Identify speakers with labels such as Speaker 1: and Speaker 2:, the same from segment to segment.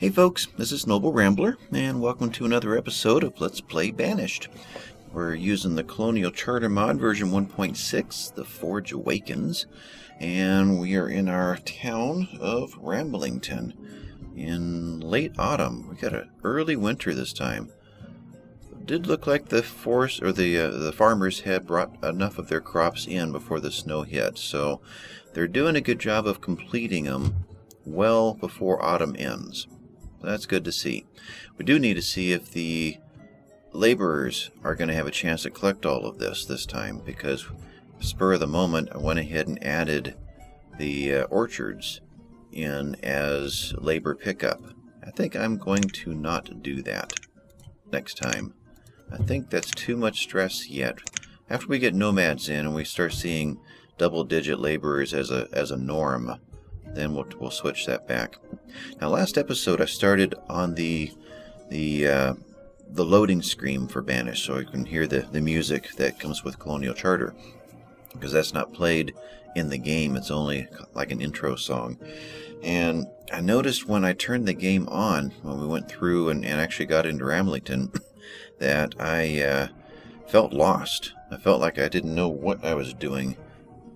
Speaker 1: Hey folks, this is Noble Rambler, and welcome to another episode of Let's Play Banished. We're using the Colonial Charter mod version 1.6, the Forge Awakens, and we are in our town of Ramblington in late autumn. We got an early winter this time. It did look like the farmers had brought enough of their crops in before the snow hit, so they're doing a good job of completing them well before autumn ends. That's good to see. We do need to see if the laborers are going to have a chance to collect all of this time, because spur of the moment I went ahead and added the orchards in as labor pickup. I think I'm going to not do that next time. I think that's too much stress yet. After we get nomads in and we start seeing double-digit laborers as a norm, then we'll switch that back. Now, last episode I started on the loading screen for Banished, so you can hear the music that comes with Colonial Charter, because that's not played in the game. It's only like an intro song. And I noticed when I turned the game on, when we went through and actually got into Ramblington, that I felt lost. I felt like I didn't know what I was doing.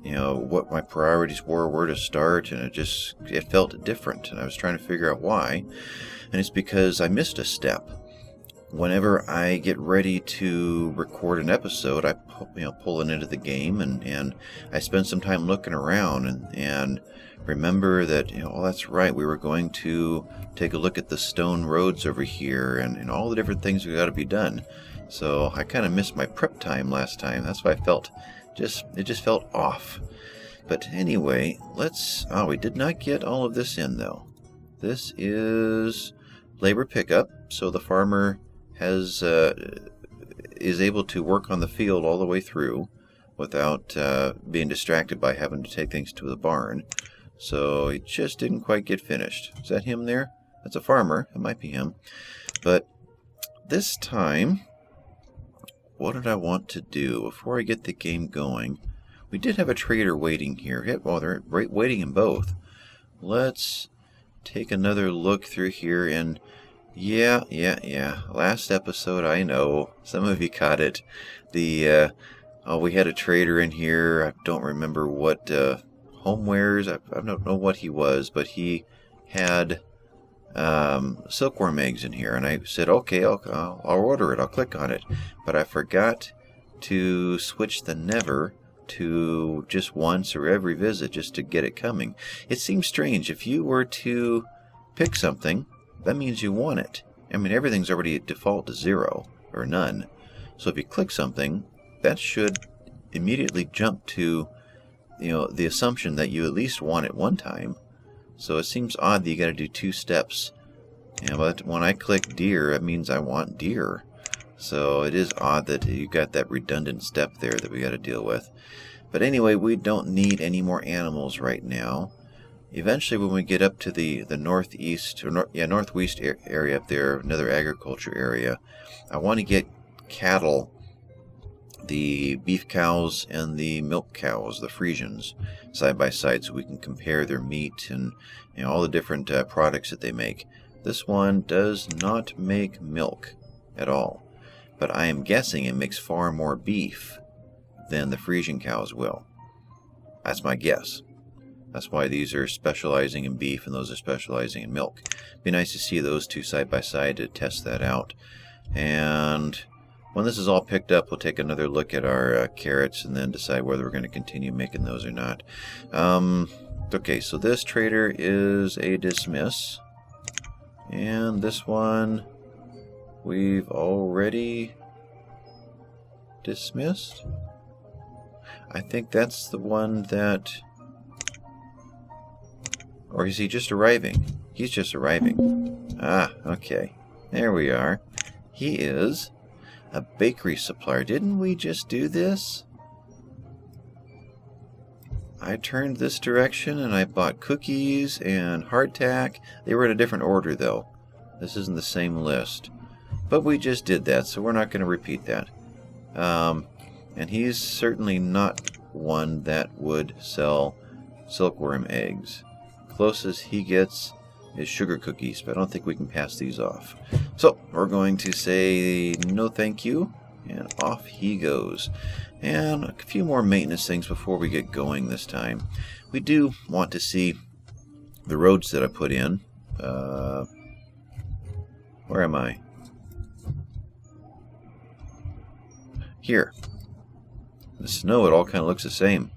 Speaker 1: You know, what my priorities were, where to start, and it felt different, and I was trying to figure out why. And it's because I missed a step. Whenever I get ready to record an episode, I pull it into the game, and I spend some time looking around and remember that, oh, that's right, we were going to take a look at the stone roads over here and all the different things we got to be done. So I kind of missed my prep time last time. That's why I felt it just felt off. But anyway, we did not get all of this in though. This is labor pickup, so the farmer is able to work on the field all the way through without being distracted by having to take things to the barn. So he just didn't quite get finished. Is that him there? That's a farmer. It might be him. But this time, what did I want to do before I get the game going? We did have a trader waiting here. Well, they're waiting in both. Let's take another look through here. And yeah. Last episode, I know. Some of you caught it. We had a trader in here. I don't remember what homewares. I don't know what he was, but he had silkworm eggs in here, and I said, okay, I'll order it, I'll click on it, but I forgot to switch the never to just once or every visit just to get it coming. It seems strange. If you were to pick something, that means you want it. I mean, everything's already default to 0 or none, so if you click something, that should immediately jump to the assumption that you at least want it one time. So it seems odd that you got to do 2 steps. But when I click deer, it means I want deer. So it is odd that you got that redundant step there that we got to deal with. But anyway, we don't need any more animals right now. Eventually, when we get up to the northeast or northwest area up there, another agriculture area, I want to get cattle, the beef cows and the milk cows, the Frisians, side by side, so we can compare their meat and all the different products that they make. This one does not make milk at all, but I am guessing it makes far more beef than the Frisian cows will. That's my guess. That's why these are specializing in beef and those are specializing in milk. Be nice to see those two side by side to test that out. And when this is all picked up, we'll take another look at our carrots and then decide whether we're going to continue making those or not. Okay, so this trader is a dismiss. And this one we've already dismissed. I think that's the one that... Or is he just arriving? He's just arriving. Ah, okay. There we are. He is a bakery supplier. Didn't we just do this? I turned this direction and I bought cookies and hardtack. They were in a different order though. This isn't the same list. But we just did that, so we're not going to repeat that. And he's certainly not one that would sell silkworm eggs. Closest he gets is sugar cookies, but I don't think we can pass these off. So we're going to say no thank you, and off he goes. And a few more maintenance things before we get going this time. We do want to see the roads that I put in. Where am I? Here. The snow, it all kind of looks the same.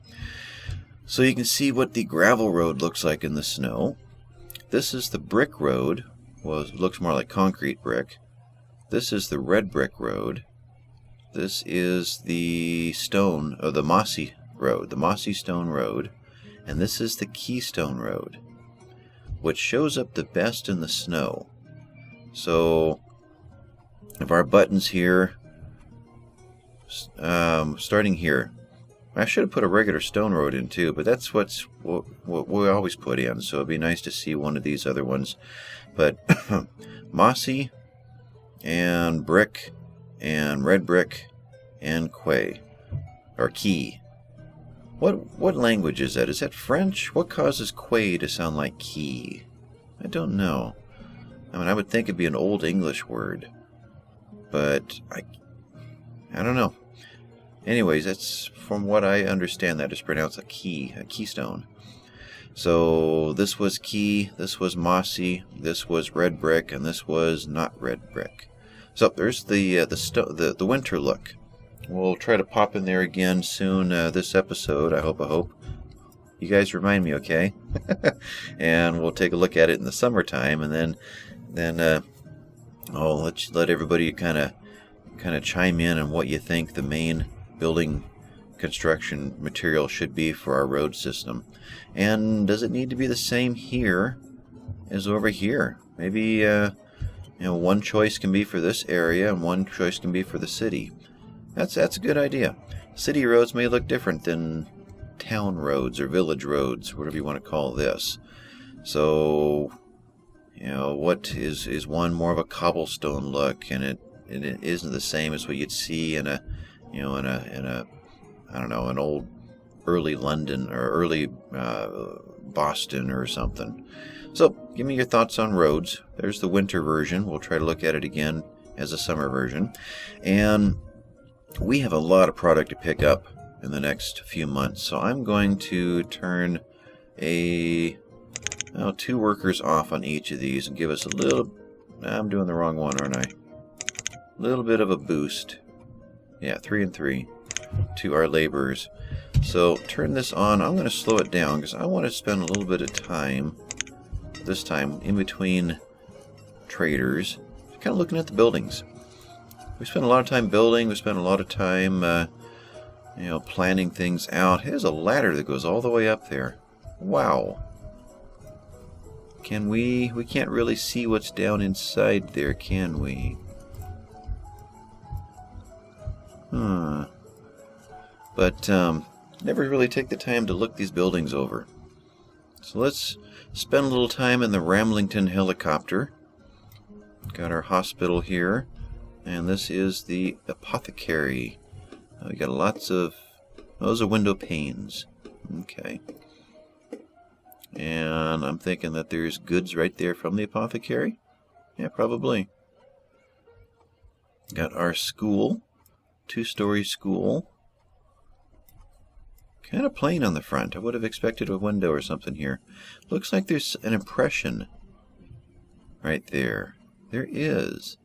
Speaker 1: So you can see what the gravel road looks like in the snow. This is the brick road. Well, it looks more like concrete brick. This is the red brick road. This is the stone, or the mossy road, the mossy stone road. And this is the keystone road, which shows up the best in the snow. So if our buttons here, starting here, I should have put a regular stone road in too, but that's what we always put in, so it'd be nice to see one of these other ones. But mossy and brick and red brick and quay, or key. What language is that? Is that French? What causes quay to sound like key? I don't know. I mean, I would think it'd be an old English word, but I don't know. Anyways, that's, from what I understand, that is pronounced a keystone. So this was key, this was mossy, this was red brick, and this was not red brick. So there's the winter look. We'll try to pop in there again soon this episode. I hope. You guys remind me, okay? And we'll take a look at it in the summertime, and then I'll let everybody kind of chime in on what you think the main building construction material should be for our road system. And does it need to be the same here as over here? Maybe one choice can be for this area and one choice can be for the city. That's a good idea. City roads may look different than town roads or village roads, whatever you want to call this. So, what is one more of a cobblestone look, and it isn't the same as what you'd see in a I don't know, an old early London or early Boston or something. So give me your thoughts on roads. There's the winter version. We'll try to look at it again as a summer version. And we have a lot of product to pick up in the next few months. So I'm going to turn 2 workers off on each of these and give us a little, I'm doing the wrong one, aren't I? A little bit of a boost. Yeah, 3 and 3 to our laborers. So turn this on. I'm going to slow it down because I want to spend a little bit of time this time in between traders, kind of looking at the buildings. We spent a lot of time building. We spent a lot of time planning things out. Here's a ladder that goes all the way up there. Wow. Can we can't really see what's down inside there, can we? But never really take the time to look these buildings over. So let's spend a little time in the Ramblington helicopter. Got our hospital here, and this is the apothecary. We got lots of, those are window panes. Okay. And I'm thinking that there's goods right there from the apothecary. Yeah, probably. Got our school, 2-story school. Kind of plain on the front. I would have expected a window or something here. Looks like there's an impression right there. There is.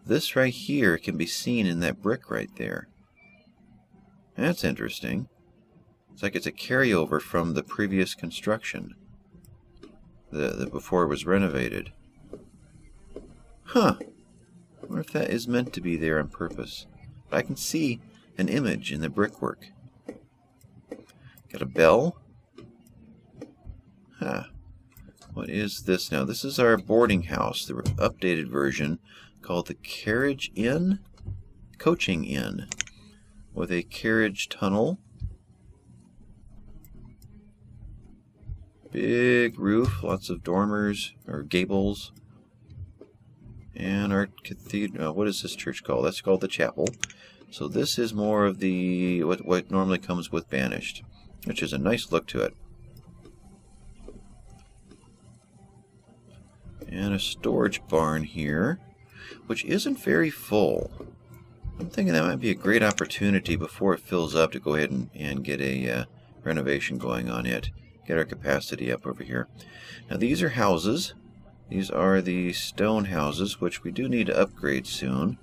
Speaker 1: This right here can be seen in that brick right there. That's interesting. It's like it's a carryover from the previous construction, the before it was renovated. Huh. I wonder if that is meant to be there on purpose. But I can see an image in the brickwork. Got a bell. Huh. What is this now? This is our boarding house, the updated version, called the Carriage Inn? Coaching Inn, with a carriage tunnel. Big roof, lots of dormers, or gables. And our cathedral, what is this church called? That's called the chapel. So this is more of the, what normally comes with Banished, which is a nice look to it. And a storage barn here, which isn't very full. I'm thinking that might be a great opportunity before it fills up to go ahead and get a renovation going on it. Get our capacity up over here. Now these are houses. These are the stone houses, which we do need to upgrade soon.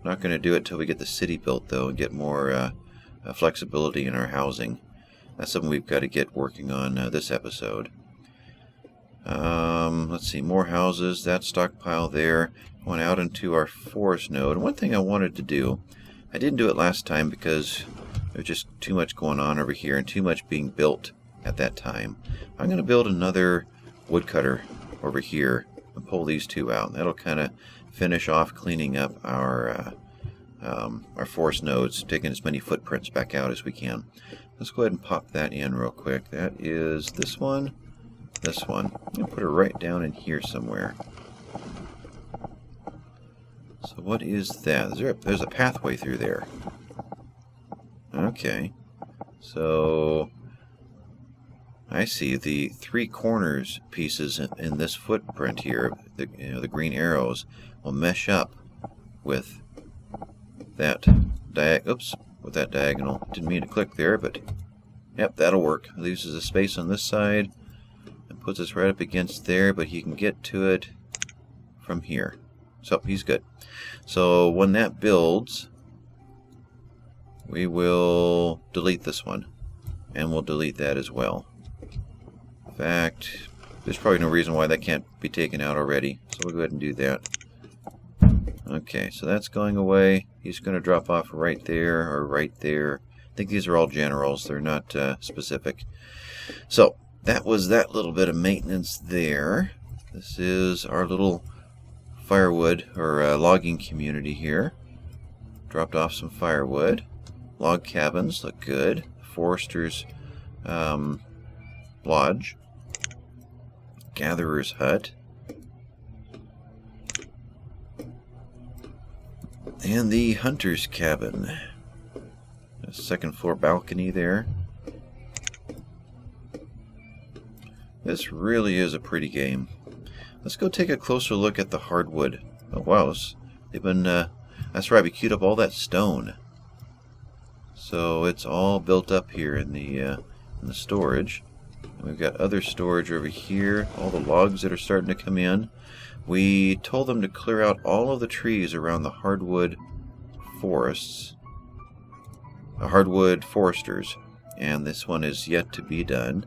Speaker 1: Not going to do it till we get the city built, though, and get more flexibility in our housing. That's something we've got to get working on this episode. Let's see, more houses. That stockpile there. Going out into our forest node. One thing I wanted to do, I didn't do it last time because there's just too much going on over here and too much being built at that time. I'm going to build another woodcutter over here and pull these two out. That'll kind of finish off cleaning up our forest nodes, taking as many footprints back out as we can. Let's go ahead and pop that in real quick. That is this one, this one. I'm going to put her right down in here somewhere. So what is that? There's a pathway through there. Okay. So I see the three corners pieces in this footprint here. The green arrows will mesh up with that diagonal. Didn't mean to click there, but yep, that'll work. Leaves us a space on this side and puts us right up against there, but he can get to it from here. So he's good. So when that builds, we will delete this one, and we'll delete that as well. In fact, there's probably no reason why that can't be taken out already, so we'll go ahead and do that. Okay, so that's going away. He's going to drop off right there or right there. I think these are all generals. They're not specific. So that was that little bit of maintenance there. This is our little firewood or logging community here. Dropped off some firewood. Log cabins look good. Forester's lodge. Gatherer's hut. And the hunter's cabin. A second floor balcony there. This really is a pretty game. Let's go take a closer look at the hardwood. Oh wow, they've been that's right, we queued up all that stone. So it's all built up here in the storage. And we've got other storage over here, all the logs that are starting to come in. We told them to clear out all of the trees around the hardwood forests, hardwood foresters, and this one is yet to be done.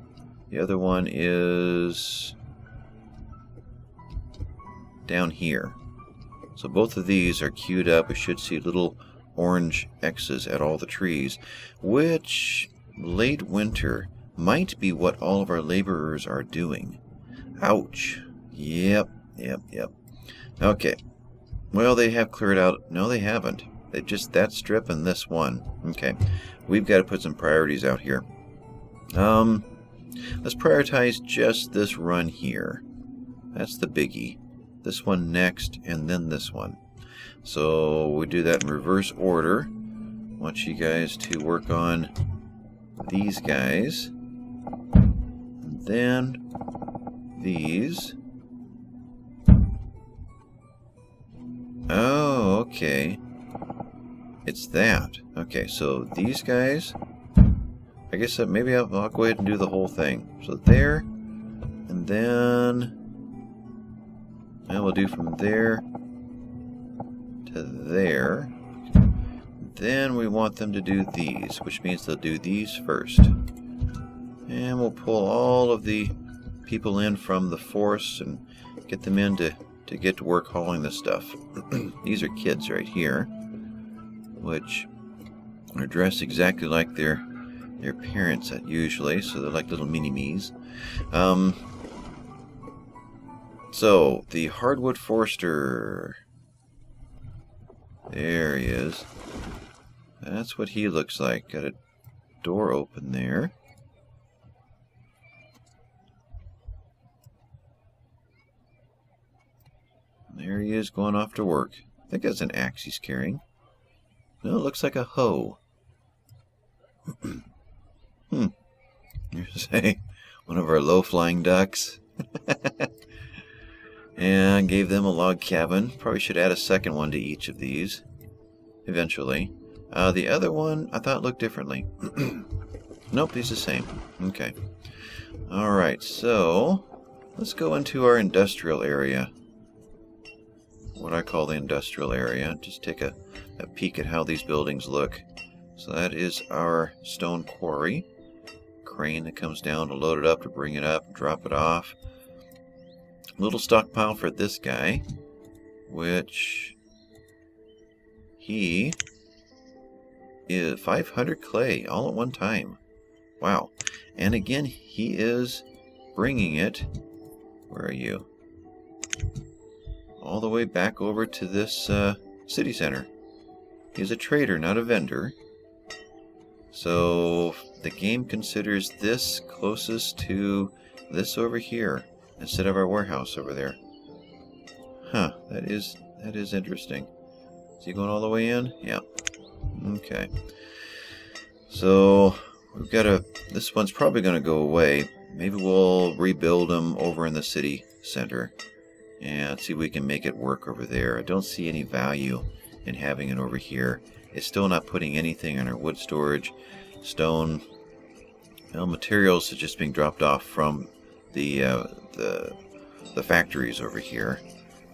Speaker 1: The other one is down here. So both of these are queued up. We should see little orange X's at all the trees, which late winter might be what all of our laborers are doing. Ouch. Yep. Okay. Well, they have cleared out. No, they haven't. They just that strip and this one. Okay. We've got to put some priorities out here. Let's prioritize just this run here. That's the biggie. This one next, and then this one. So we do that in reverse order. I want you guys to work on these guys. And then these. Oh, okay. It's that. Okay, so these guys. I guess maybe I'll go ahead and do the whole thing. So there, and then we'll do from there to there. Then we want them to do these, which means they'll do these first. And we'll pull all of the people in from the forests and get them in to get to work hauling this stuff. These are kids right here, which are dressed exactly like their parents usually, so they're like little mini-me's. So, the hardwood forester. There he is. That's what he looks like. Got a door open there. There he is going off to work. I think that's an axe he's carrying. No, it looks like a hoe. You say one of our low-flying ducks. And gave them a log cabin. Probably should add a second one to each of these eventually. The other one I thought looked differently. Nope, he's the same. Okay. Alright, so let's go into our industrial area. What I call the industrial area. Just take a peek at how these buildings look. So that is our stone quarry. Crane that comes down to load it up, to bring it up, drop it off. Little stockpile for this guy, which he is 500 clay all at one time. Wow. And again, he is bringing it, where are you? All the way back over to this city center. He's a trader, not a vendor. So the game considers this closest to this over here instead of our warehouse over there. Huh, that is interesting. Is he going all the way in? Yeah. Okay. So we've got this one's probably going to go away. Maybe we'll rebuild them over in the city center and see if we can make it work over there. I don't see any value in having it over here. It's still not putting anything in our wood storage. Stone materials are just being dropped off from the factories over here.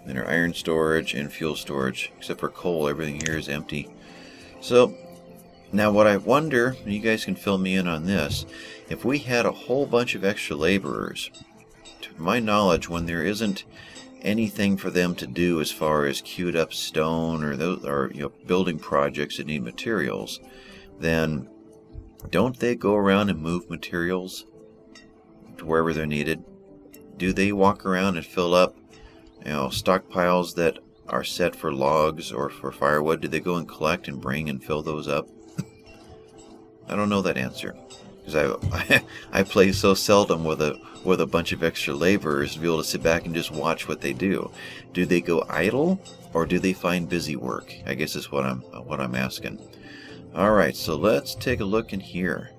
Speaker 1: And our iron storage and fuel storage, except for coal, everything here is empty. So now what I wonder, and you guys can fill me in on this, if we had a whole bunch of extra laborers, to my knowledge, when there isn't anything for them to do as far as queued up stone or those, or building projects that need materials, then don't they go around and move materials to wherever they're needed? Do they walk around and fill up stockpiles that are set for logs or for firewood? Do they go and collect and bring and fill those up? I don't know that answer, because I play so seldom with a bunch of extra laborers to be able to sit back and just watch what they do. Do they go idle, or do they find busy work? I guess is what I'm asking. All right, so let's take a look in here.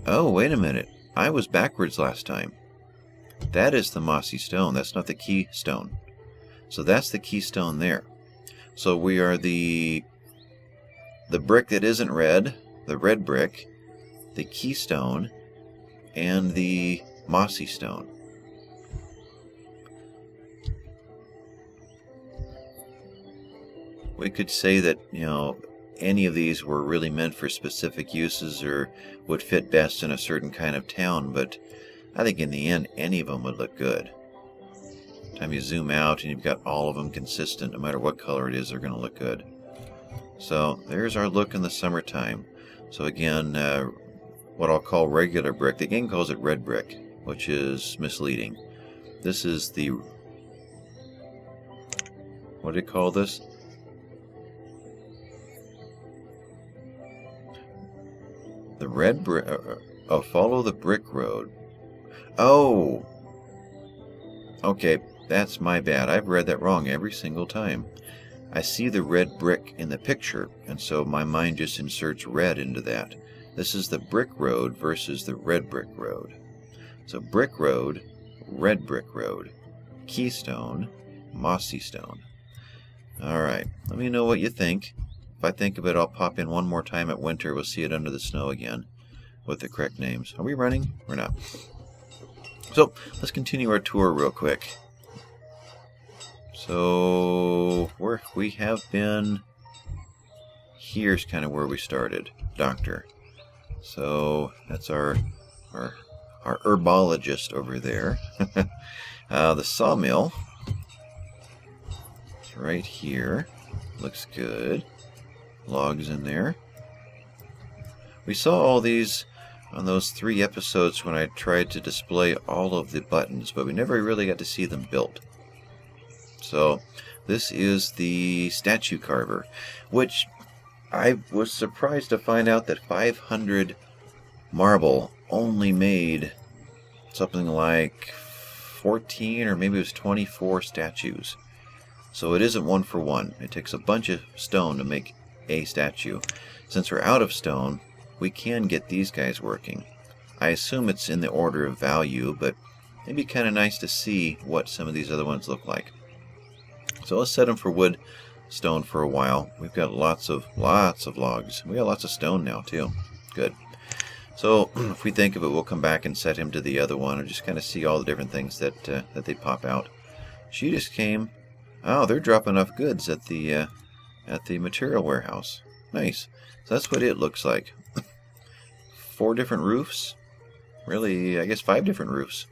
Speaker 1: Oh, wait a minute. I was backwards last time. That is the mossy stone. That's not the keystone. So that's the keystone there. So we are the brick that isn't red, the red brick, the keystone, and the mossy stone. We could say that, any of these were really meant for specific uses or would fit best in a certain kind of town, but I think in the end, any of them would look good. By the time you zoom out and you've got all of them consistent, no matter what color it is, they're going to look good. So there's our look in the summertime. So again, what I'll call regular brick. The game calls it red brick, which is misleading. This is the, what do you call this? The red brick. Follow the brick road. Oh! Okay, that's my bad. I've read that wrong every single time. I see the red brick in the picture, and so my mind just inserts red into that. This is the brick road versus the red brick road. So brick road, red brick road, keystone, mossy stone. Alright, let me know what you think. If I think of it, I'll pop in one more time at winter. We'll see it under the snow again with the correct names. Are we running or not? So let's continue our tour real quick. So where we have been, here's kind of where we started, doctor. So that's our herbologist over there. The sawmill is right here. Looks good. Logs in there. We saw all these on those 3 episodes when I tried to display all of the buttons, but we never really got to see them built. So this is the statue carver, which I was surprised to find out that 500 marble only made something like 14 or maybe it was 24 statues. So it isn't one for one. It takes a bunch of stone to make a statue. Since we're out of stone, we can get these guys working. I assume it's in the order of value, but it'd be kind of nice to see what some of these other ones look like. So let's set them for wood, stone for a while. We've got lots of logs. We got lots of stone now too. Good. So if we think of it, we'll come back and set him to the other one and just kind of see all the different things that they pop out. She just came. Oh, they're dropping off goods at the material warehouse. Nice. So that's what it looks like. 4 different roofs. Really, I guess 5 different roofs.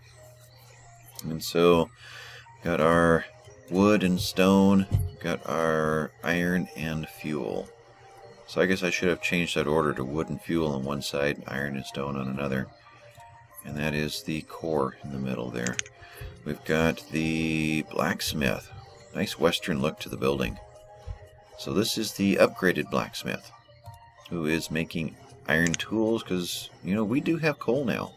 Speaker 1: And so, got our wood and stone, got our iron and fuel. So I guess I should have changed that order to wood and fuel on one side, iron and stone on another. And that is the core in the middle there. We've got the blacksmith. Nice western look to the building. So this is the upgraded blacksmith, who is making iron tools, because, you know, we do have coal now.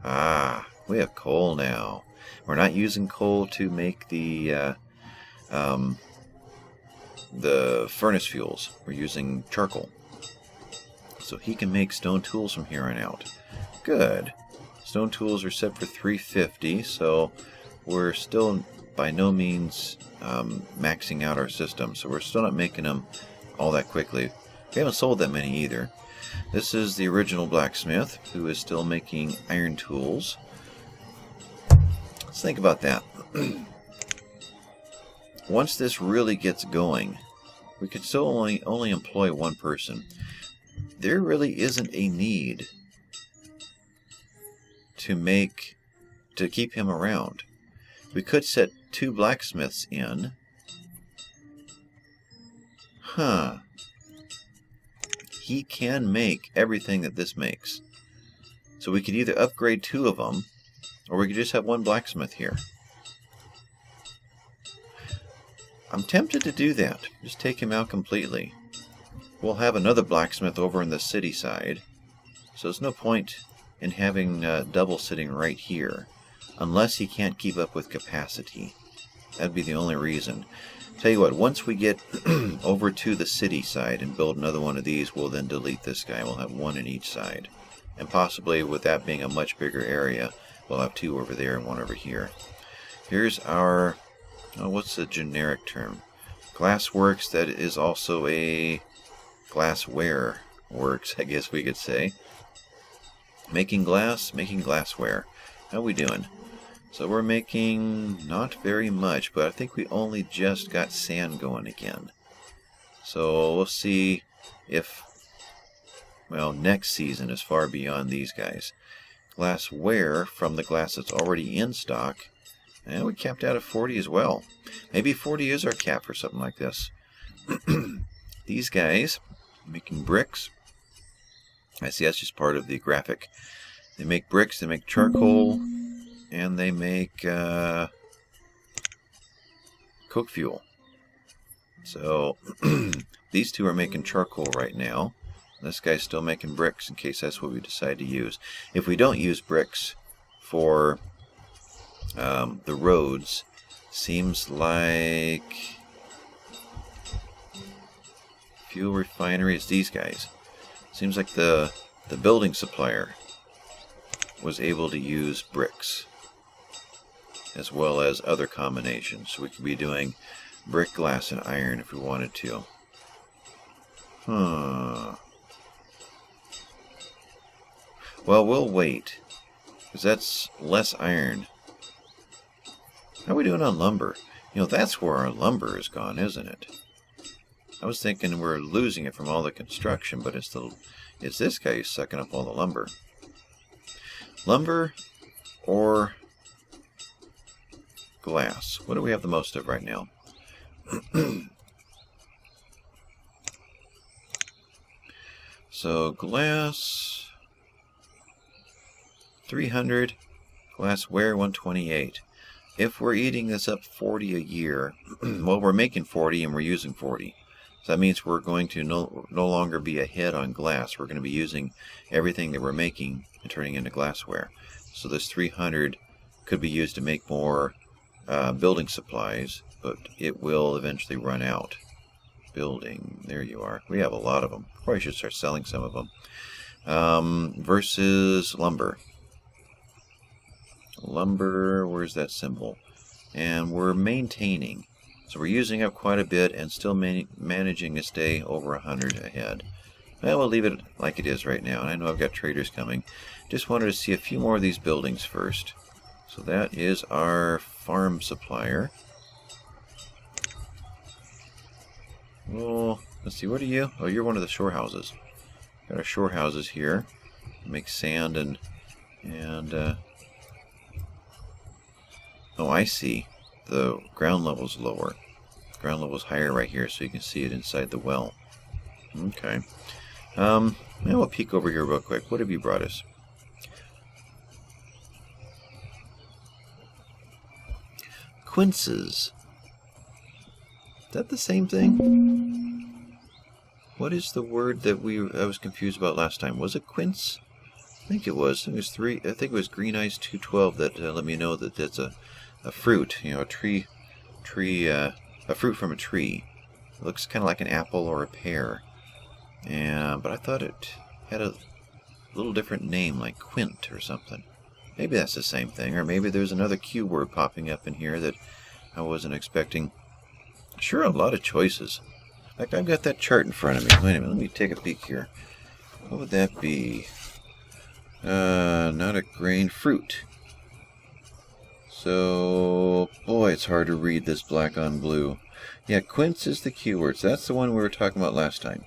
Speaker 1: Ah, we have coal now. We're not using coal to make the furnace fuels. We're using charcoal. So he can make stone tools from here on out. Good. Stone tools are set for 350, so we're still by no means maxing out our system. So we're still not making them all that quickly. We haven't sold that many either. This is the original blacksmith, who is still making iron tools. Let's think about that. Once this really gets going, we could still only employ one person. There really isn't a need to keep him around. We could set 2 blacksmiths in. Huh. He can make everything that this makes. So we could either upgrade 2 of them, or we could just have 1 blacksmith here. I'm tempted to do that. Just take him out completely. We'll have another blacksmith over in the city side. So there's no point in having double sitting right here, unless he can't keep up with capacity. That'd be the only reason. Tell you what, once we get over to the city side and build another one of these, we'll then delete this guy. We'll have 1 in each side. And possibly, with that being a much bigger area, we'll have 2 over there and 1 over here. Here's our, what's the generic term? Glassworks, that is also a glassware works, I guess we could say. Making glass, making glassware. How we doing? So we're making not very much, but I think we only just got sand going again. So we'll see if, well, next season is far beyond these guys. Glassware from the glass that's already in stock, and we capped out at 40 as well. Maybe 40 is our cap for something like this. These guys, making bricks. I see that's just part of the graphic. They make bricks, they make charcoal, and they make coke fuel. So these 2 are making charcoal right now. This guy's still making bricks in case that's what we decide to use. If we don't use bricks for the roads, seems like fuel refinery is these guys. Seems like the building supplier was able to use bricks as well as other combinations. So we could be doing brick, glass, and iron if we wanted to. Huh. Well, we'll wait, because that's less iron. How are we doing on lumber? You know, that's where our lumber is gone, isn't it? I was thinking we're losing it from all the construction, but it's this guy who's sucking up all the lumber. Lumber or glass? What do we have the most of right now? So glass 300, glassware 128. If we're eating this up 40 a year, well, we're making 40 and we're using 40. So that means we're going to no longer be ahead on glass. We're going to be using everything that we're making and turning into glassware. So this 300 could be used to make more building supplies, but it will eventually run out. Building, there you are. We have a lot of them. Probably should start selling some of them. Versus lumber. lumber, where's that symbol? And we're maintaining. So we're using up quite a bit and still managing to stay over 100 ahead. Well, we'll leave it like it is right now. And I know I've got traders coming. Just wanted to see a few more of these buildings first. So that is our farm supplier. Well, let's see, what are you? Oh, you're one of the shore houses. Got our shore houses here. Make sand and oh, I see. The ground level's lower. Ground level's higher right here, so you can see it inside the well. Okay. Now we'll peek over here real quick. What have you brought us? Quinces. Is that the same thing? What is the word that I was confused about last time? Was it quince? I think it was. I think it was Green Eyes 212 that let me know that that's a fruit. You know, a fruit from a tree. It looks kind of like an apple or a pear. But I thought it had a little different name, like quint or something. Maybe that's the same thing, or maybe there's another Q word popping up in here that I wasn't expecting. Sure, a lot of choices. In fact, I've got that chart in front of me. Wait a minute, let me take a peek here. What would that be? Not a grain, fruit. So, boy, it's hard to read this black on blue. Yeah, quince is the keyword. So that's the one we were talking about last time.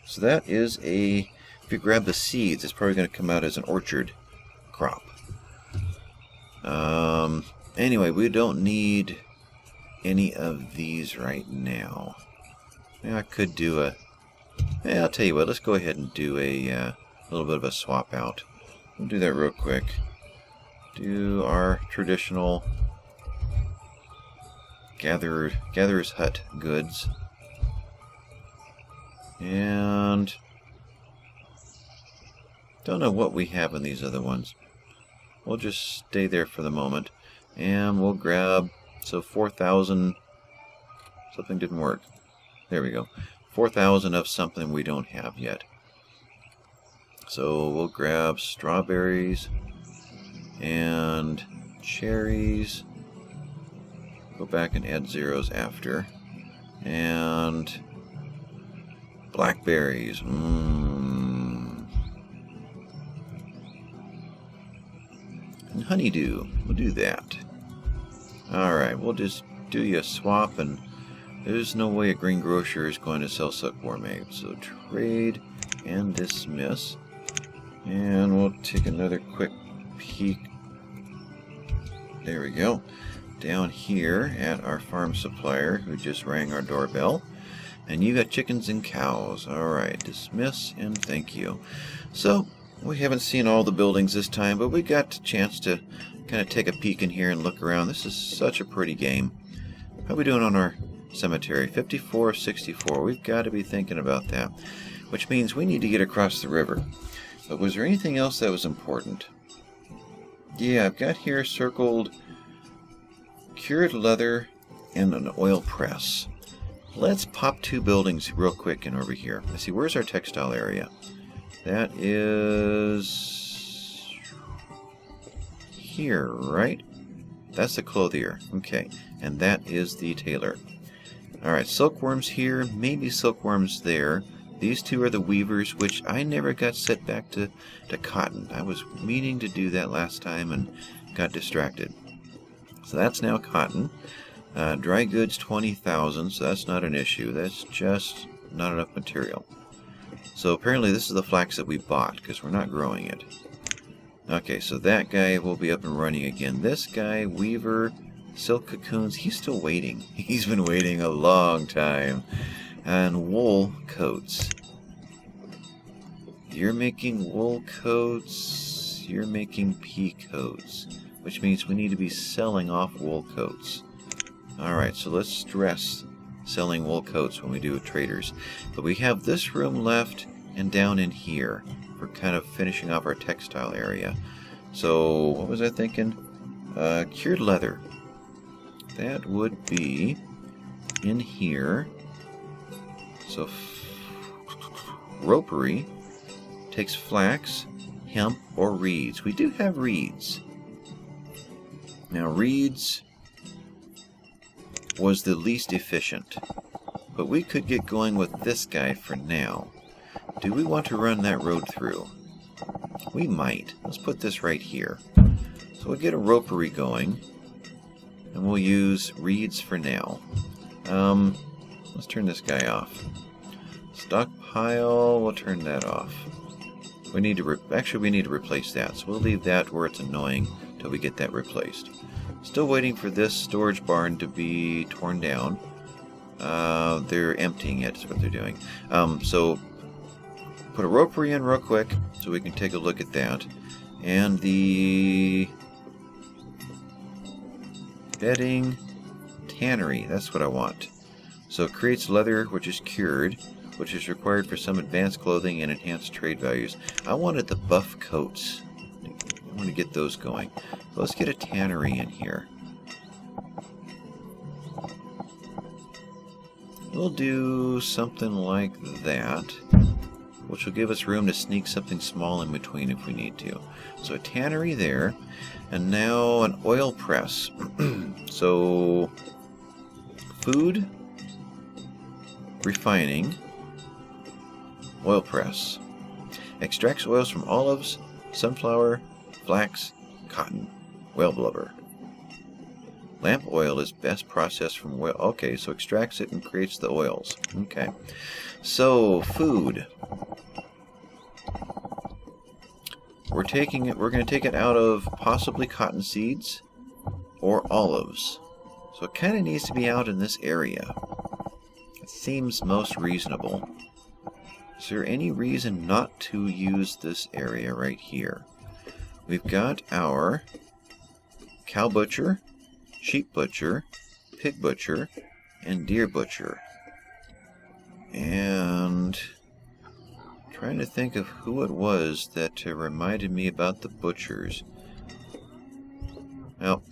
Speaker 1: So that is if you grab the seeds, it's probably going to come out as an orchard crop. Anyway, we don't need any of these right now. Yeah, I could do yeah, I'll tell you what, let's go ahead and do a little bit of a swap out. We'll do that real quick. Do our traditional gatherer's hut goods. And don't know what we have in these other ones. We'll just stay there for the moment. And we'll grab, so 4,000, something didn't work. There we go. 4,000 of something we don't have yet. So we'll grab strawberries and cherries. Go back and add zeros after. And blackberries. And honeydew. We'll do that. Alright, we'll just do you a swap, and there's no way a greengrocer is going to sell silkworm eggs. So trade and dismiss. And we'll take another quick peek. There we go. Down here at our farm supplier who just rang our doorbell. And you got chickens and cows. Alright, dismiss and thank you. So, we haven't seen all the buildings this time, but we got a chance to kind of take a peek in here and look around. This is such a pretty game. How are we doing on our cemetery? 54 of 64. We've got to be thinking about that. Which means we need to get across the river. But was there anything else that was important? Yeah, I've got here circled cured leather and an oil press. Let's pop 2 buildings real quick in over here. Let's see, where's our textile area? That is here, right? That's the clothier. Okay, and that is the tailor. Alright, silkworms here, maybe silkworms there. These 2 are the weavers, which I never got set back to cotton. I was meaning to do that last time and got distracted. So that's now cotton. Dry goods 20,000, so that's not an issue. That's just not enough material. So apparently this is the flax that we bought, because we're not growing it. Okay, so that guy will be up and running again. This guy, weaver, silk cocoons, he's still waiting. He's been waiting a long time. And wool coats. You're making wool coats, you're making pea coats, which means we need to be selling off wool coats. Alright, so let's stress selling wool coats when we do with traders. But we have this room left and down in here. We're kind of finishing off our textile area. So, what was I thinking? Cured leather. That would be in here. So, ropery takes flax, hemp, or reeds. We do have reeds. Now, reeds was the least efficient, but we could get going with this guy for now. Do we want to run that road through? We might. Let's put this right here. So we'll get a ropery going, and we'll use reeds for now. Let's turn this guy off. Stockpile, we'll turn that off. We need to actually we need to replace that, so we'll leave that where it's annoying till we get that replaced. Still waiting for this storage barn to be torn down. They're emptying it, is what they're doing. So put a ropery in real quick so we can take a look at that. And the bedding tannery, that's what I want. So it creates leather which is cured, which is required for some advanced clothing and enhanced trade values. I wanted the buff coats. I want to get those going. So let's get a tannery in here. We'll do something like that, which will give us room to sneak something small in between if we need to. So a tannery there, and now an oil press. So food, refining, oil press. Extracts oils from olives, sunflower, flax, cotton, whale blubber. Lamp oil is best processed from whale. Okay, so extracts it and creates the oils. Okay. So, food. We're going to take it out of possibly cotton seeds or olives. So it kind of needs to be out in this area. It seems most reasonable. Is there any reason not to use this area right here? We've got our cow butcher, sheep butcher, pig butcher, and deer butcher. And trying to think of who it was that reminded me about the butchers. Well,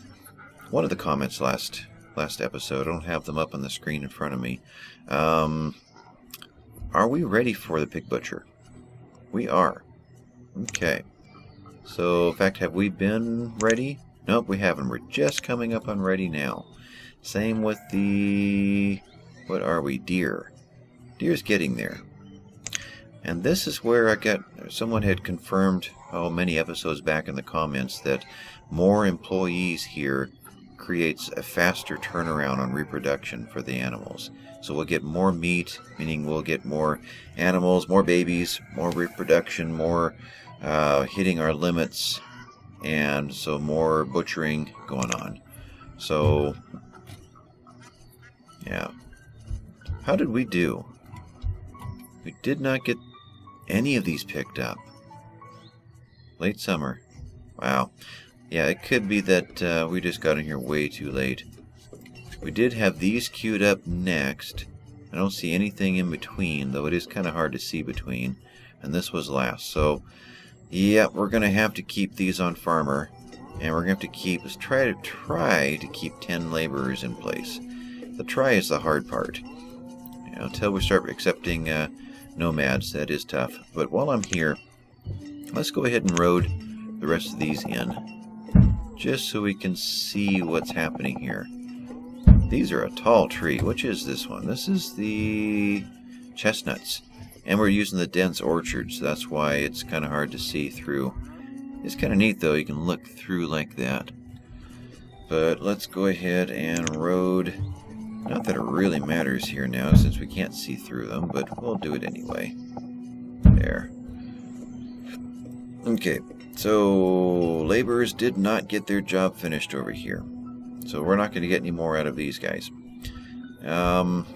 Speaker 1: one of the comments last episode, I don't have them up on the screen in front of me. Are we ready for the pig butcher? We are. Okay. So, in fact, have we been ready? Nope, we haven't. We're just coming up on ready now. Same with the... what are we? Deer. Deer's getting there. And this is where I got... someone had confirmed, many episodes back in the comments, that more employees here creates a faster turnaround on reproduction for the animals. So we'll get more meat, meaning we'll get more animals, more babies, more reproduction, more hitting our limits, and so more butchering going on. So, yeah. How did we do? We did not get any of these picked up. Late summer. Wow. Yeah, it could be that we just got in here way too late. We did have these queued up next. I don't see anything in between, though it is kind of hard to see between. And this was last. So, yeah, we're going to have to keep these on farmer. And we're going to have to keep, try to keep 10 laborers in place. The try is the hard part. You know, until we start accepting nomads, that is tough. But while I'm here, let's go ahead and road the rest of these in. Just so we can see what's happening here. These are a tall tree. Which is this one? This is the chestnuts. And we're using the dense orchard, so that's why it's kind of hard to see through. It's kind of neat, though. You can look through like that. But let's go ahead and road. Not that it really matters here now, since we can't see through them, but we'll do it anyway. There. Okay, so laborers did not get their job finished over here. So we're not going to get any more out of these guys. And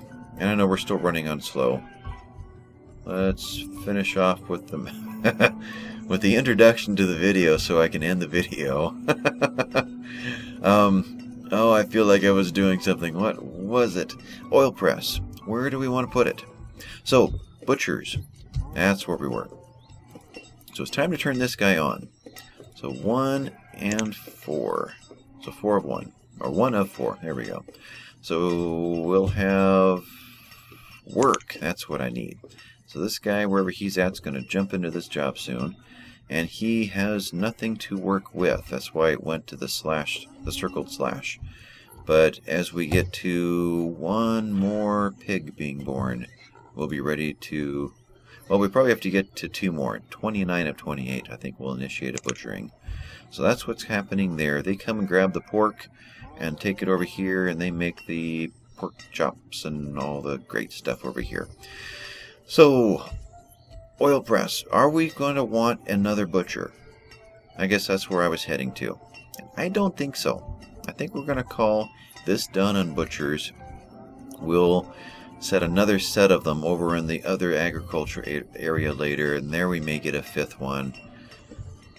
Speaker 1: I know we're still running on slow. Let's finish off with the with the introduction to the video so I can end the video. Oh, I feel like I was doing something. What was it? Oil press. Where do we want to put it? So, butchers. That's where we were. So it's time to turn this guy on. So 1 and 4. So 4 of 1. Or 1 of 4. There we go. So we'll have work. That's what I need. So this guy, wherever he's at, is going to jump into this job soon. and he has nothing to work with. That's why it went to the circled slash. But as we get to one more pig being born, we'll be ready to... Well, we probably have to get to 2 more. 29 of 28, I think, will initiate a butchering. So that's what's happening there. They come and grab the pork and take it over here, and they make the pork chops and all the great stuff over here. So, oil press. Are we going to want another butcher? I guess that's where I was heading to. I don't think so. I think we're going to call this done on butchers. We'll set another set of them over in the other agriculture area later, and there we may get a 5th one.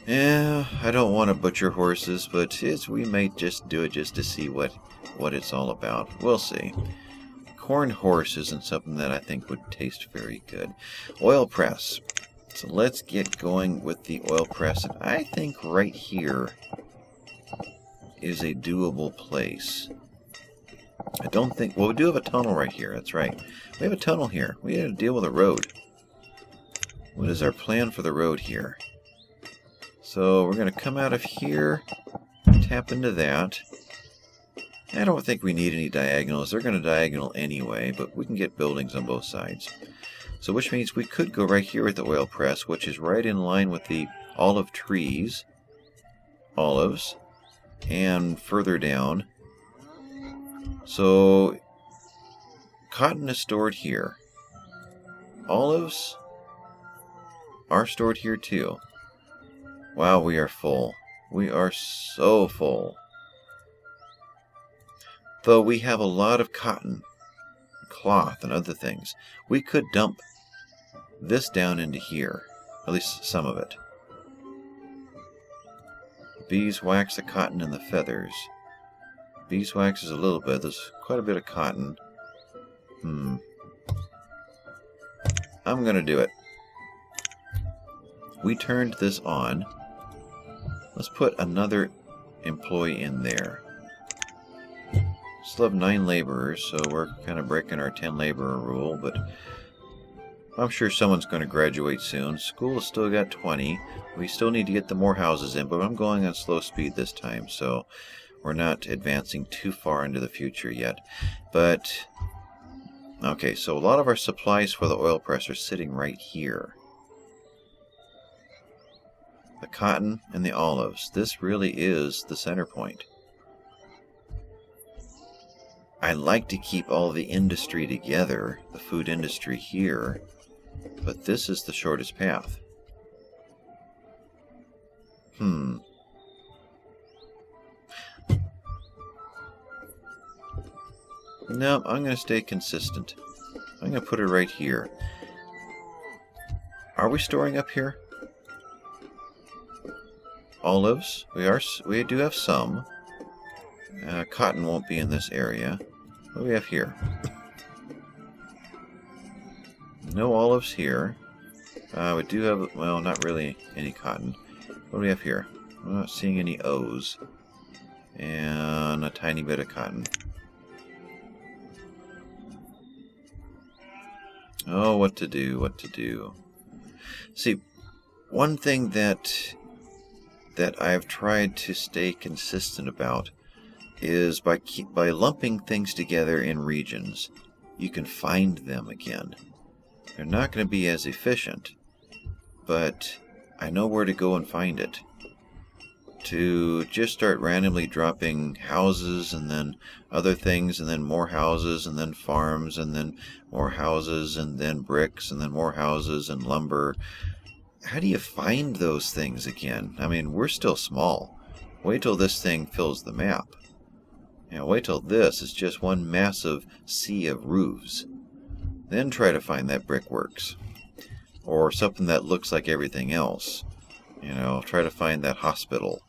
Speaker 1: Yeah, I don't want to butcher horses, but we may just do it just to see what it's all about. We'll see. Corn horse isn't something that I think would taste very good. Oil press. So let's get going with the oil press. And I think right here is a doable place. I don't think... Well, we do have a tunnel right here. That's right. We have a tunnel here. We have to deal with a road. What is our plan for the road here? So we're going to come out of here, tap into that. I don't think we need any diagonals. They're going to diagonal anyway, but we can get buildings on both sides. So which means we could go right here with the oil press, which is right in line with the olive trees. Olives. And further down. So cotton is stored here. Olives are stored here too. Wow, we are full. We are so full. Though we have a lot of cotton, cloth, and other things. We could dump this down into here. At least some of it. Beeswax, the cotton, and the feathers. Beeswax is a little bit. There's quite a bit of cotton. I'm going to do it. We turned this on. Let's put another employee in there. Still have 9 laborers, so we're kind of breaking our 10 laborer rule, but I'm sure someone's going to graduate soon. School has still got 20. We still need to get the more houses in, but I'm going on slow speed this time, so we're not advancing too far into the future yet. But, okay, so a lot of our supplies for the oil press are sitting right here. The cotton and the olives. This really is the center point. I like to keep all the industry together, the food industry here, but this is the shortest path. No, I'm going to stay consistent. I'm going to put it right here. Are we storing up here? Olives, we do have some. Cotton won't be in this area. What do we have here? No olives here. We do have, well, not really any cotton. What do we have here? I'm not seeing any O's. And a tiny bit of cotton. Oh, what to do, what to do. See, one thing that I've tried to stay consistent about is by lumping things together in regions, you can find them again. They're not going to be as efficient, but I know where to go and find it. To just start randomly dropping houses and then other things and then more houses and then farms and then more houses and then bricks and then more houses and lumber. How do you find those things again? I mean, we're still small. Wait till this thing fills the map. You know, wait till this is just one massive sea of roofs. Then try to find that brickworks. Or something that looks like everything else. You know, try to find that hospital.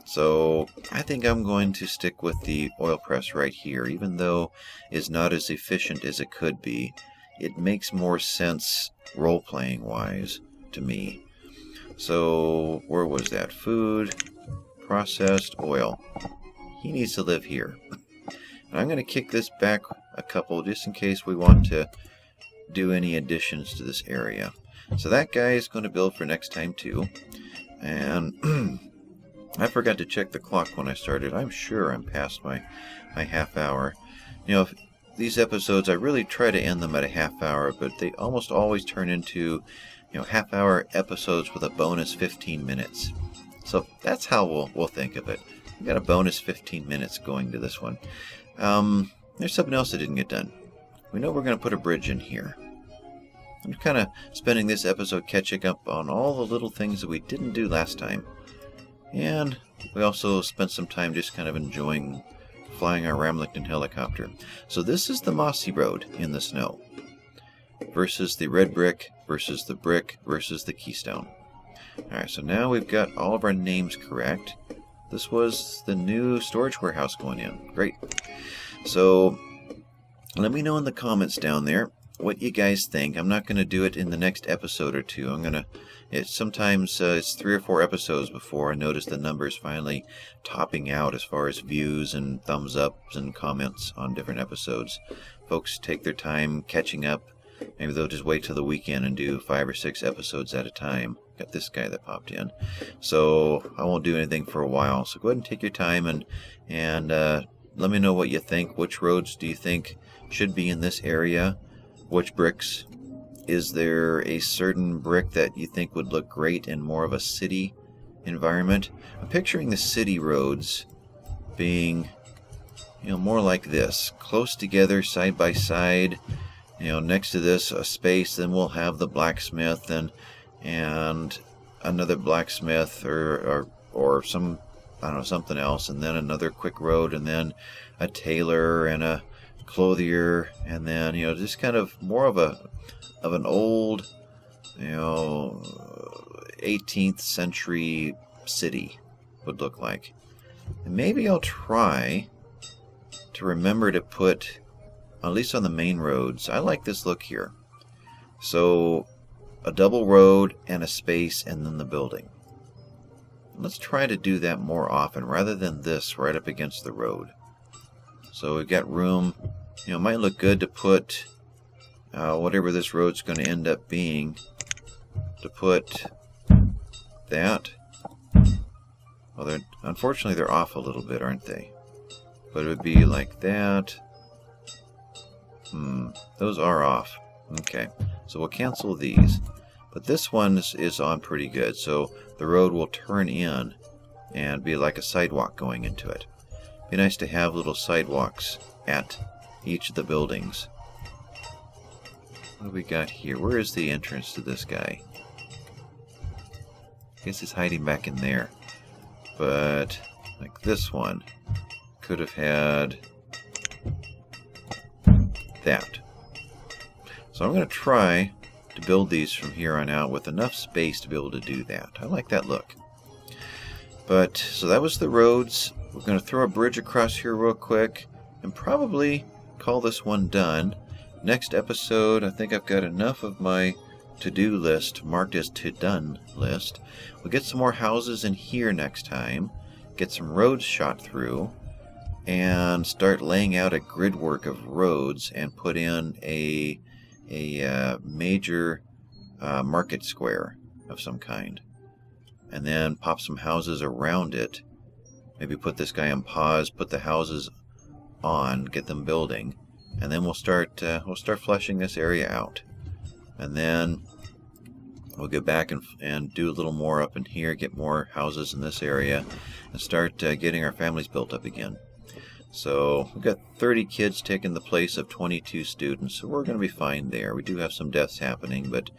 Speaker 1: So, I think I'm going to stick with the oil press right here. Even though it's not as efficient as it could be, it makes more sense role-playing wise to me. So, where was that? Food, processed, oil. He needs to live here. And I'm going to kick this back a couple just in case we want to do any additions to this area. So that guy is going to build for next time too. And I forgot to check the clock when I started. I'm sure I'm past my half hour. You know, these episodes, I really try to end them at a half hour, but they almost always turn into, half hour episodes with a bonus 15 minutes. So that's how we'll think of it. We got a bonus 15 minutes going to this one. There's something else that didn't get done. We know we're going to put a bridge in here. I'm kind of spending this episode catching up on all the little things that we didn't do last time. And we also spent some time just kind of enjoying flying our Ramlington helicopter. So this is the mossy road in the snow versus the red brick versus the brick versus the keystone. Alright, so now we've got all of our names correct. This was the new storage warehouse going in. Great. So let me know in the comments down there what you guys think. I'm not going to do it in the next episode or two. Sometimes it's 3 or 4 episodes before I notice the numbers finally topping out as far as views and thumbs ups and comments on different episodes. Folks take their time catching up. Maybe they'll just wait till the weekend and do 5 or 6 episodes at a time. Got this guy that popped in. So I won't do anything for a while. So go ahead and take your time and let me know what you think. Which roads do you think should be in this area? Which bricks? Is there a certain brick that you think would look great in more of a city environment? I'm picturing the city roads being, more like this. Close together, side by side. Next to this, a space. Then we'll have the blacksmith and another blacksmith or some, something else. And then another quick road. And then a tailor and a clothier. And then, just kind of more of an old, 18th century city would look like. And maybe I'll try to remember to put, at least on the main roads, I like this look here. So a double road and a space and then the building. Let's try to do that more often rather than this right up against the road. So we've got room. It might look good to put whatever this road's going to end up being, to put that. Well, unfortunately they're off a little bit, aren't they? But it would be like that. Those are off. Okay, so we'll cancel these. But this one is on pretty good, so the road will turn in and be like a sidewalk going into it. Be nice to have little sidewalks at each of the buildings. What do we got here? Where is the entrance to this guy? I guess it's hiding back in there. But like this one could have had that. So I'm going to try to build these from here on out with enough space to be able to do that. I like that look. But so that was the roads. We're going to throw a bridge across here real quick and probably call this one done. Next episode, I think I've got enough of my to-do list marked as to-done list. We'll get some more houses in here next time, get some roads shot through, and start laying out a grid work of roads and put in a major market square of some kind. And then pop some houses around it. Maybe put this guy on pause, put the houses on, get them building, and then we'll start fleshing this area out. And then we'll get back and do a little more up in here, get more houses in this area, and start getting our families built up again. So we've got 30 kids taking the place of 22 students, so we're going to be fine there. We do have some deaths happening, but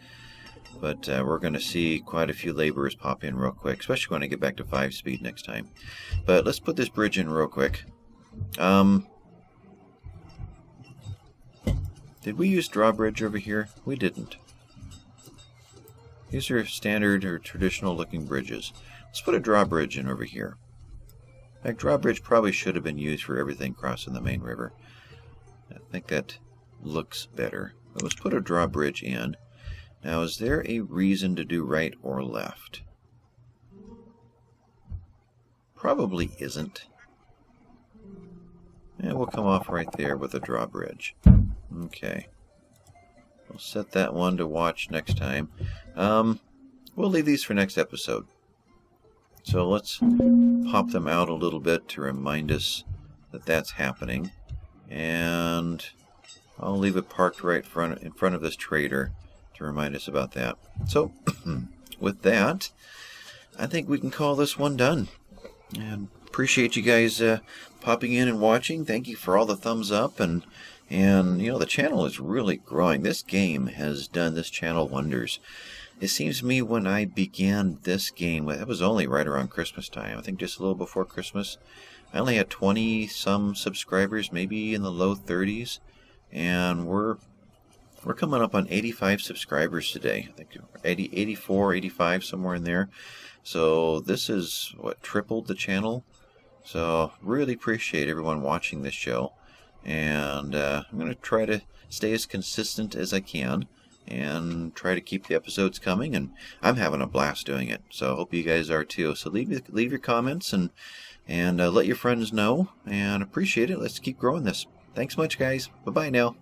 Speaker 1: we're going to see quite a few laborers pop in real quick, especially when I get back to 5 speed next time. But let's put this bridge in real quick. Did we use drawbridge over here? We didn't. These are standard or traditional looking bridges. Let's put a drawbridge in over here. That drawbridge probably should have been used for everything crossing the main river. I think that looks better. But let's put a drawbridge in. Now, is there a reason to do right or left? Probably isn't. And we'll come off right there with a drawbridge. Okay. we'll set that one to watch next time. We'll leave these for next episode. So let's pop them out a little bit to remind us that that's happening. And I'll leave it parked right in front of this trader to remind us about that. So with that, I think we can call this one done. And appreciate you guys popping in and watching. Thank you for all the thumbs up, and you know, the channel is really growing. This game has done this channel wonders. It seems to me when I began this game, it was only right around Christmas time. I think just a little before Christmas. I only had 20-some subscribers, maybe in the low 30s, and we're coming up on 85 subscribers today. I think 84, 85, somewhere in there. So this is what tripled the channel. So really appreciate everyone watching this show, and I'm going to try to stay as consistent as I can and try to keep the episodes coming, and I'm having a blast doing it. So I hope you guys are too. So leave your comments and let your friends know, and appreciate it. Let's keep growing this. Thanks much, guys. Bye-bye now.